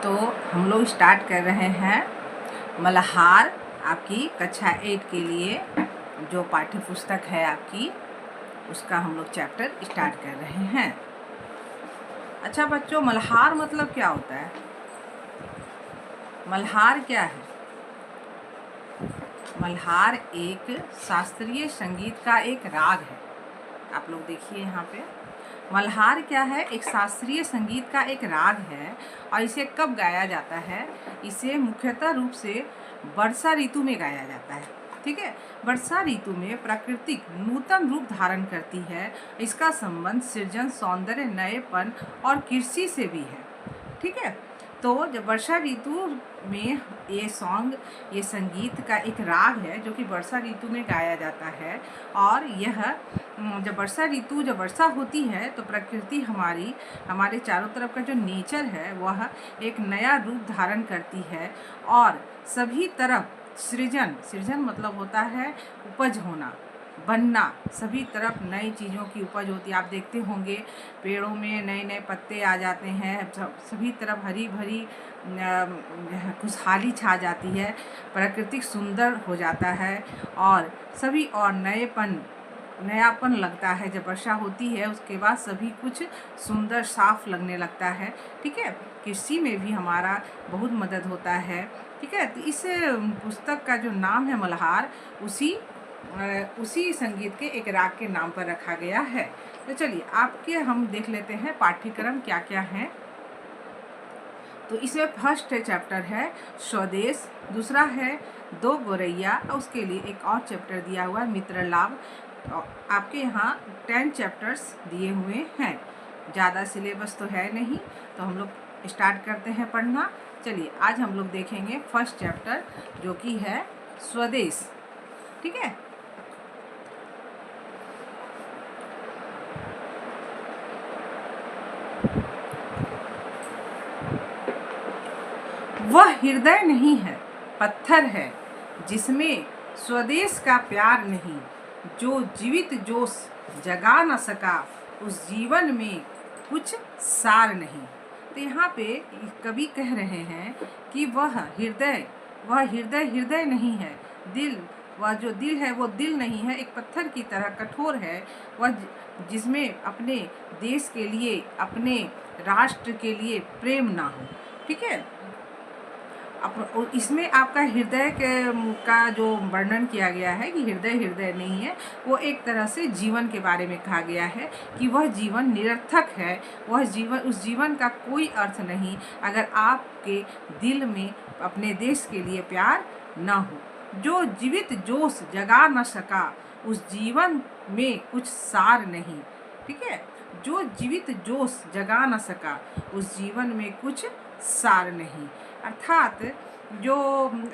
तो हम लोग स्टार्ट कर रहे हैं मल्हार आपकी कक्षा 8 के लिए जो पाठ्य पुस्तक है आपकी, उसका हम लोग चैप्टर स्टार्ट कर रहे हैं। अच्छा बच्चों, मल्हार मतलब क्या होता है? मल्हार क्या है? मल्हार एक शास्त्रीय संगीत का एक राग है। आप लोग देखिए यहाँ पे, मल्हार क्या है? एक शास्त्रीय संगीत का एक राग है। और इसे कब गाया जाता है? इसे मुख्यतः रूप से वर्षा ऋतु में गाया जाता है। ठीक है, वर्षा ऋतु में प्रकृति नूतन रूप धारण करती है। इसका संबंध सृजन, सौंदर्य, नएपन और कृषि से भी है। ठीक है, तो जब वर्षा ऋतु में ये संगीत का एक राग है जो कि वर्षा ऋतु में गाया जाता है। और यह जब वर्षा होती है तो प्रकृति हमारे चारों तरफ का जो नेचर है वह एक नया रूप धारण करती है। और सभी तरफ सृजन मतलब होता है उपज होना, बनना। सभी तरफ नई चीज़ों की उपज होती है। आप देखते होंगे पेड़ों में नए नए पत्ते आ जाते हैं, सभी तरफ हरी भरी खुशहाली छा जाती है, प्राकृतिक सुंदर हो जाता है और सभी और नयापन लगता है। जब वर्षा होती है उसके बाद सभी कुछ सुंदर साफ लगने लगता है। ठीक है, कृषि में भी हमारा बहुत मदद होता है। ठीक है, तो इस पुस्तक का जो नाम है मल्हार, उसी संगीत के एक राग के नाम पर रखा गया है। तो चलिए हम देख लेते हैं पाठ्यक्रम क्या क्या है। तो इसमें फर्स्ट चैप्टर है स्वदेश, दूसरा है दो गोरैया, उसके लिए एक और चैप्टर दिया हुआ है मित्र लाभ। आपके यहाँ 10 चैप्टर्स दिए हुए हैं, ज़्यादा सिलेबस तो है नहीं। तो हम लोग स्टार्ट करते हैं पढ़ना। चलिए आज हम लोग देखेंगे फर्स्ट चैप्टर जो कि है स्वदेश। ठीक है, वह हृदय नहीं है, पत्थर है जिसमें स्वदेश का प्यार नहीं। जो जीवित जोश जगा न सका, उस जीवन में कुछ सार नहीं। तो यहाँ पे कवि कह रहे हैं कि वह हृदय नहीं है, वह जो दिल है वो दिल नहीं है, एक पत्थर की तरह कठोर है वह, जिसमें अपने देश के लिए, अपने राष्ट्र के लिए प्रेम ना हो। ठीक है, इसमें आपका हृदय का जो वर्णन किया गया है कि हृदय नहीं है, वो एक तरह से जीवन के बारे में कहा गया है कि वह जीवन निरर्थक है। उस जीवन का कोई अर्थ नहीं अगर आपके दिल में अपने देश के लिए प्यार न हो। जो जीवित जोश जगा न सका, उस जीवन में कुछ सार नहीं। ठीक है, जो जीवित जोश जगा न सका, उस जीवन में कुछ सार नहीं। अर्थात जो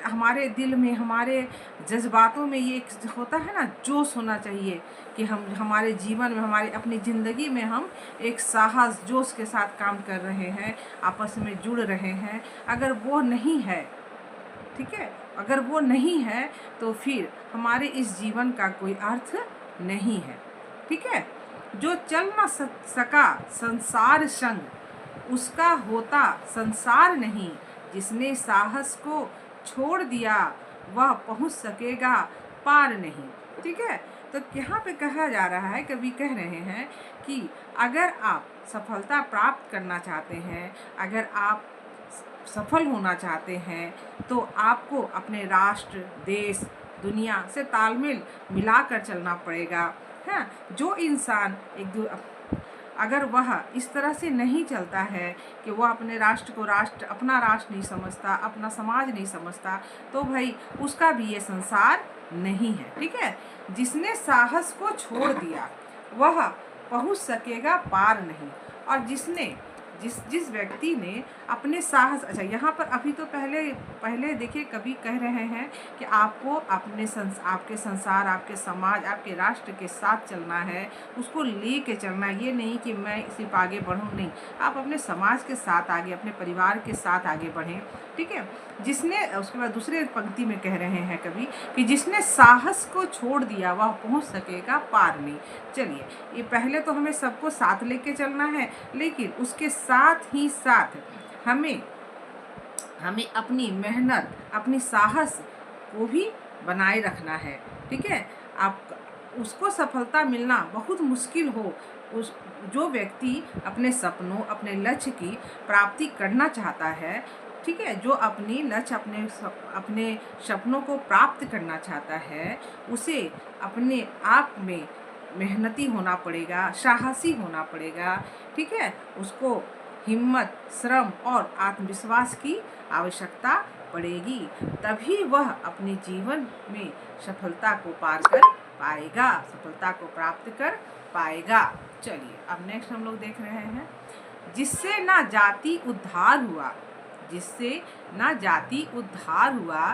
हमारे दिल में, हमारे जज्बातों में ये एक होता है ना, जोश होना चाहिए कि हमारे जीवन में, हमारी अपनी ज़िंदगी में हम एक साहस जोश के साथ काम कर रहे हैं, आपस में जुड़ रहे हैं। अगर वो नहीं है, ठीक है, अगर वो नहीं है तो फिर हमारे इस जीवन का कोई अर्थ नहीं है। ठीक है, जो चल न सका संसार संग, उसका होता संसार नहीं। जिसने साहस को छोड़ दिया, वह पहुंच सकेगा पार नहीं। ठीक है, तो यहाँ पे कहा जा रहा है, कवि कह रहे हैं कि अगर आप सफलता प्राप्त करना चाहते हैं, अगर आप सफल होना चाहते हैं, तो आपको अपने राष्ट्र, देश, दुनिया से तालमेल मिलाकर चलना पड़ेगा। हाँ, जो इंसान अगर वह इस तरह से नहीं चलता है कि वह अपने राष्ट्र को अपना राष्ट्र नहीं समझता, अपना समाज नहीं समझता, तो भाई उसका भी ये संसार नहीं है। ठीक है, जिसने साहस को छोड़ दिया वह पहुंच सकेगा पार नहीं। और जिस व्यक्ति ने अपने साहस, अच्छा यहाँ पर अभी तो पहले देखिए कवि कह रहे हैं कि आपको आपके संसार, आपके समाज, आपके राष्ट्र के साथ चलना है, उसको लेके चलना है। ये नहीं कि मैं सिर्फ आगे बढ़ूँ, नहीं, आप अपने समाज के साथ आगे, अपने परिवार के साथ आगे बढ़ें। ठीक है, उसके बाद दूसरे पंक्ति में कह रहे हैं कवि कि जिसने साहस को छोड़ दिया वह पहुंच सकेगा पार नहीं। चलिए, ये पहले तो हमें सबको साथ लेके चलना है, लेकिन उसके साथ ही साथ हमें हमें अपनी मेहनत, अपनी साहस को भी बनाए रखना है। ठीक है, आप उसको सफलता मिलना बहुत मुश्किल हो, उस जो व्यक्ति अपने सपनों, अपने लक्ष्य की प्राप्ति करना चाहता है, ठीक है, जो अपनी लक्ष्य, अपने सपनों को प्राप्त करना चाहता है, उसे अपने आप में मेहनती होना पड़ेगा, साहसी होना पड़ेगा। ठीक है, उसको हिम्मत, श्रम और आत्मविश्वास की आवश्यकता पड़ेगी, तभी वह अपने जीवन में सफलता को पार कर पाएगा, सफलता को प्राप्त कर पाएगा। चलिए अब नेक्स्ट हम लोग देख रहे हैं, जिससे ना जाति उद्धार हुआ, जिससे ना जाति उद्धार हुआ,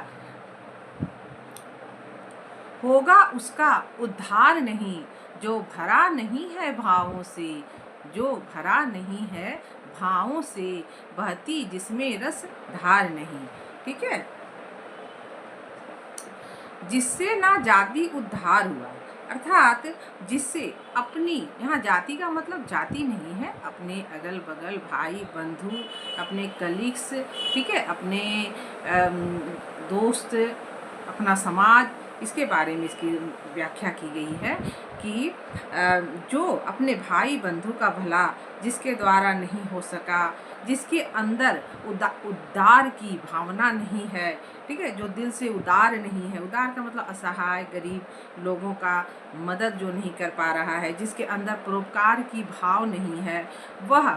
होगा उसका उद्धार नहीं, जो भरा नहीं है भावों से, जो भरा नहीं है भावों से, बहती जिसमें रस धार नहीं। ठीक है, जिससे ना जाति उद्धार हुआ, अर्थात जिससे अपनी, यहाँ जाति का मतलब जाति नहीं है, अपने अगल बगल भाई बंधु, अपने कलीग्स, ठीक है, अपने दोस्त, अपना समाज, इसके बारे में इसकी व्याख्या की गई है कि जो अपने भाई बंधु का भला जिसके द्वारा नहीं हो सका, जिसके अंदर उदार की भावना नहीं है, ठीक है, जो दिल से उदार नहीं है, उदार का मतलब असहाय गरीब लोगों का मदद जो नहीं कर पा रहा है, जिसके अंदर परोपकार की भाव नहीं है, वह,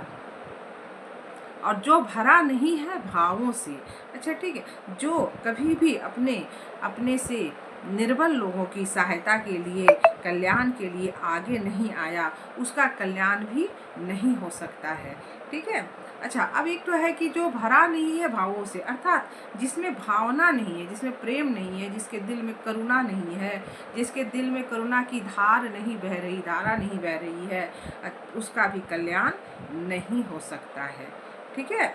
और जो भरा नहीं है भावों से, अच्छा ठीक है, जो कभी भी अपने से निर्बल लोगों की सहायता के लिए, कल्याण के लिए आगे नहीं आया, उसका कल्याण भी नहीं हो सकता है। ठीक है, अच्छा अब एक तो है कि जो भरा नहीं है भावों से, अर्थात जिसमें भावना नहीं है, जिसमें प्रेम नहीं है, जिसके दिल में करुणा नहीं है, जिसके दिल में करुणा की धारा नहीं बह रही है, उसका भी कल्याण नहीं हो सकता है। ठीक है,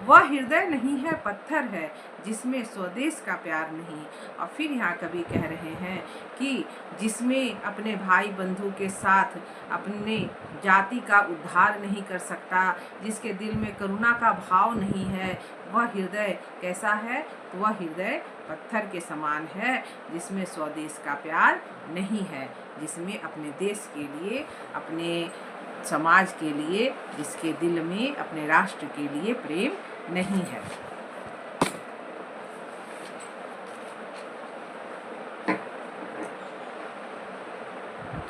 वह हृदय नहीं है पत्थर है, जिसमें स्वदेश का प्यार नहीं। और फिर यहाँ कवि कह रहे हैं कि जिसमें अपने भाई बंधु के साथ अपने जाति का उद्धार नहीं कर सकता, जिसके दिल में करुणा का भाव नहीं है, वह हृदय कैसा है? तो वह हृदय पत्थर के समान है, जिसमें स्वदेश का प्यार नहीं है, जिसमें अपने देश के लिए, अपने समाज के लिए, जिसके दिल में अपने राष्ट्र के लिए प्रेम नहीं है।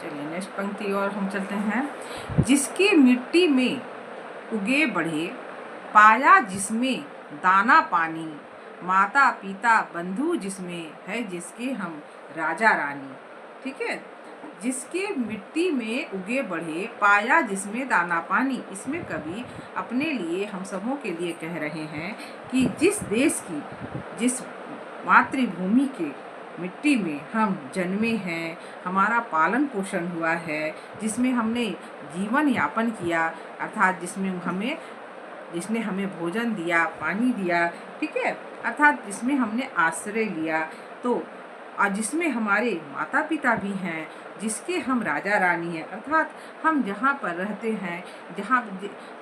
चलिए नेक्स्ट पंक्ति और हम चलते हैं। जिसकी मिट्टी में उगे बढ़े, पाया जिसमें दाना पानी, माता पिता बंधु जिसमें है, जिसके हम राजा रानी। ठीक है, जिसके मिट्टी में उगे बढ़े, पाया जिसमें दाना पानी, इसमें कवि अपने लिए, हम सबों के लिए कह रहे हैं कि जिस देश की, जिस मातृभूमि के मिट्टी में हम जन्मे हैं, हमारा पालन पोषण हुआ है, जिसमें हमने जीवन यापन किया, अर्थात जिसने हमें भोजन दिया, पानी दिया, ठीक है, अर्थात जिसमें हमने आश्रय लिया, तो और जिसमें हमारे माता पिता भी हैं, जिसके हम राजा रानी हैं, अर्थात हम जहाँ पर रहते हैं, जहाँ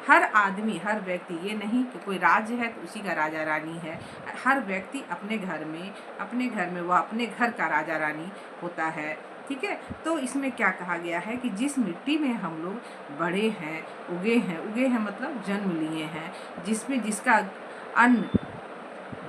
हर आदमी, हर व्यक्ति, ये नहीं कि कोई राज्य है तो उसी का राजा रानी है, हर व्यक्ति अपने घर में वह अपने घर का राजा रानी होता है। ठीक है, तो इसमें क्या कहा गया है कि जिस मिट्टी में हम लोग बड़े हैं, उगे हैं मतलब जन्म लिए हैं, जिसमें जिसका अन्न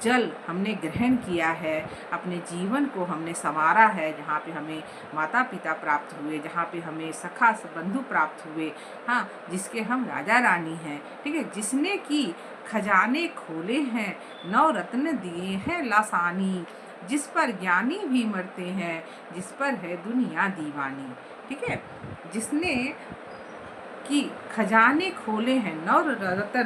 जल हमने ग्रहण किया है, अपने जीवन को हमने संवारा है, जहाँ पे हमें माता पिता प्राप्त हुए, जहाँ पे हमें सखा बंधु प्राप्त हुए, हाँ, जिसके हम राजा रानी हैं। ठीक है, जिसने की खजाने खोले हैं, नौ रत्न दिए हैं लासानी, जिस पर ज्ञानी भी मरते हैं, जिस पर है दुनिया दीवानी। ठीक है, जिसने की खजाने खोले हैं, नौ रत्न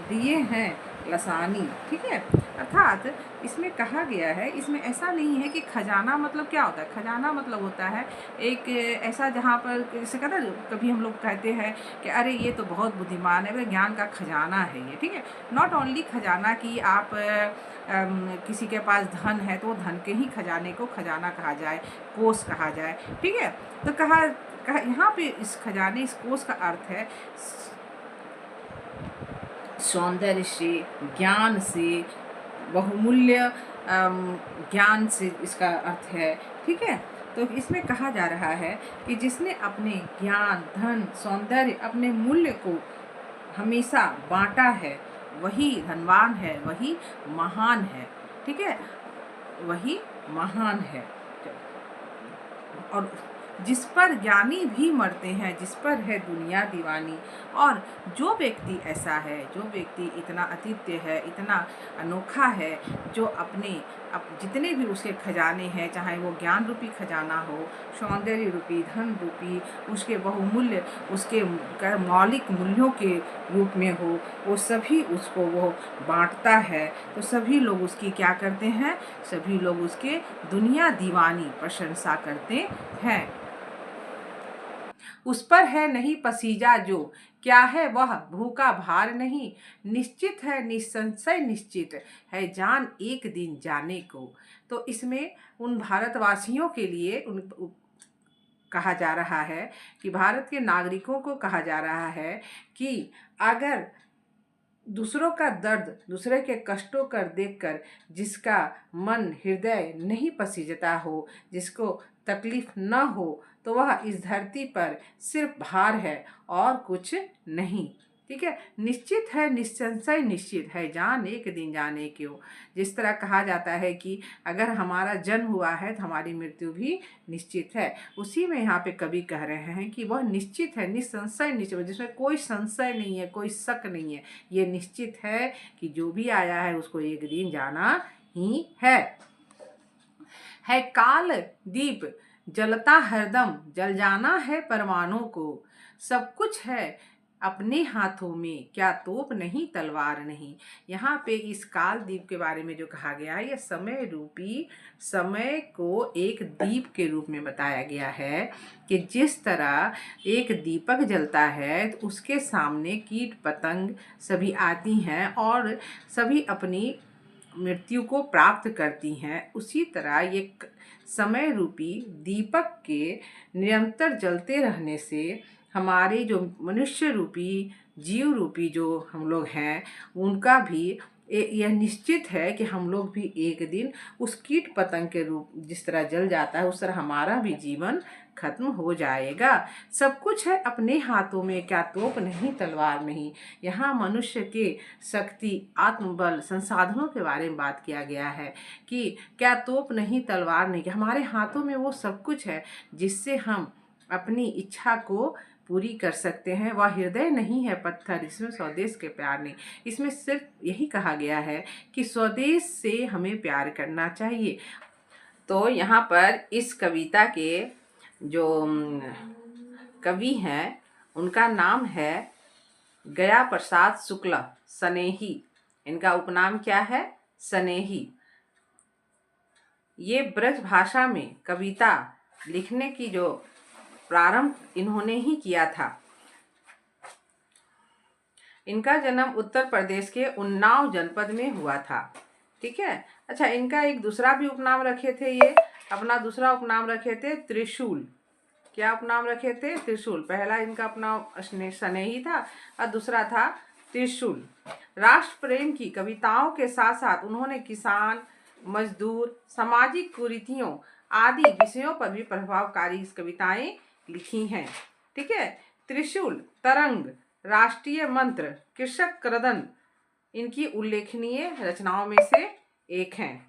दिए हैं लसानी। ठीक है, अर्थात इसमें कहा गया है, इसमें ऐसा नहीं है कि खजाना मतलब क्या होता है। खजाना मतलब होता है एक ऐसा, जहाँ पर जैसे कहते हैं, कभी हम लोग कहते हैं कि अरे ये तो बहुत बुद्धिमान है, वह ज्ञान का खजाना है ये। ठीक है, नॉट ओनली खजाना कि आप किसी के पास धन है तो धन के ही खजाने को खजाना कहा जाए, कोष कहा जाए। ठीक है, तो कहा यहाँ पे इस खजाने, इस कोष का अर्थ है सौंदर्य से, ज्ञान से, बहुमूल्य ज्ञान से इसका अर्थ है। ठीक है, तो इसमें कहा जा रहा है कि जिसने अपने ज्ञान, धन, सौंदर्य, अपने मूल्य को हमेशा बांटा है, वही धनवान है, वही महान है। ठीक है, वही महान है। और जिस पर ज्ञानी भी मरते हैं, जिस पर है दुनिया दीवानी। और जो व्यक्ति ऐसा है, जो व्यक्ति इतना अद्वितीय है, इतना अनोखा है, जो अपने जितने भी उसके खजाने हैं, चाहे वो ज्ञान रूपी खजाना हो, सौंदर्य रूपी, धन रूपी, उसके बहुमूल्य, उसके मौलिक मूल्यों के रूप में हो, वो सभी उसको वो बांटता है। तो सभी लोग उसकी क्या करते हैं? सभी लोग उसके दुनिया दीवानी प्रशंसा करते हैं। उस पर है नहीं पसीजा जो, क्या है वह भूखा भार नहीं। निश्चित है निसंशय निश्चित है जान एक दिन जाने को। तो इसमें उन भारतवासियों के लिए कहा जा रहा है कि भारत के नागरिकों को कहा जा रहा है कि अगर दूसरों का दर्द, दूसरे के कष्टों कर देखकर जिसका मन, हृदय नहीं पसीजता हो, जिसको तकलीफ न हो, तो वह इस धरती पर सिर्फ भार है और कुछ नहीं। ठीक है, निश्चित है निसंशय निश्चित है जान एक दिन जाने क्यों। जिस तरह कहा जाता है कि अगर हमारा जन्म हुआ है तो हमारी मृत्यु भी निश्चित है, उसी में यहाँ पे कवि कह रहे हैं कि वह निश्चित है, निसंशय निश्चित, जिसमें कोई संशय नहीं है, कोई शक नहीं है। ये निश्चित है कि जो भी आया है उसको एक दिन जाना ही है काल दीप जलता हरदम, जल जाना है परवानों को। सब कुछ है अपने हाथों में, क्या तोप नहीं तलवार नहीं। यहाँ पे इस काल दीप के बारे में जो कहा गया है, यह समय रूपी, समय को एक दीप के रूप में बताया गया है कि जिस तरह एक दीपक जलता है तो उसके सामने कीट पतंग सभी आती हैं और सभी अपनी मृत्यु को प्राप्त करती हैं। उसी तरह ये समय रूपी दीपक के निरंतर जलते रहने से हमारे जो मनुष्य रूपी, जीव रूपी जो हम लोग हैं, उनका भी यह निश्चित है कि हम लोग भी एक दिन उस कीट पतंग के रूप जिस तरह जल जाता है, उस तरह हमारा भी जीवन खत्म हो जाएगा। सब कुछ है अपने हाथों में, क्या तोप नहीं तलवार नहीं। यहाँ मनुष्य के शक्ति, आत्मबल, संसाधनों के बारे में बात किया गया है कि क्या तोप नहीं तलवार नहीं, कि हमारे हाथों में वो सब कुछ है जिससे हम अपनी इच्छा को पूरी कर सकते हैं। वह हृदय नहीं है पत्थर, इसमें स्वदेश के प्यार नहीं। इसमें सिर्फ यही कहा गया है कि स्वदेश से हमें प्यार करना चाहिए। तो यहाँ पर इस कविता के जो कवि हैं उनका नाम है गया प्रसाद शुक्ला सनेही। इनका उपनाम क्या है? सनेही। ये ब्रज भाषा में कविता लिखने की जो प्रारंभ इन्होंने ही किया था। इनका जन्म उत्तर प्रदेश के उन्नाव जनपद में हुआ था। ठीक है, अच्छा, इनका एक दूसरा भी उपनाम रखे थे, ये अपना दूसरा उपनाम रखे थे त्रिशूल। क्या उपनाम रखे थे? त्रिशूल। पहला इनका उपनाम सनेही था और दूसरा था त्रिशूल। राष्ट्र प्रेम की कविताओं के साथ साथ उन्होंने किसान, मजदूर, सामाजिक कुरीतियों आदि विषयों पर भी प्रभावकारी कविताएं लिखी हैं। ठीक है, त्रिशूल, तरंग, राष्ट्रीय मंत्र, कृषक क्रदन इनकी उल्लेखनीय रचनाओं में से एक हैं।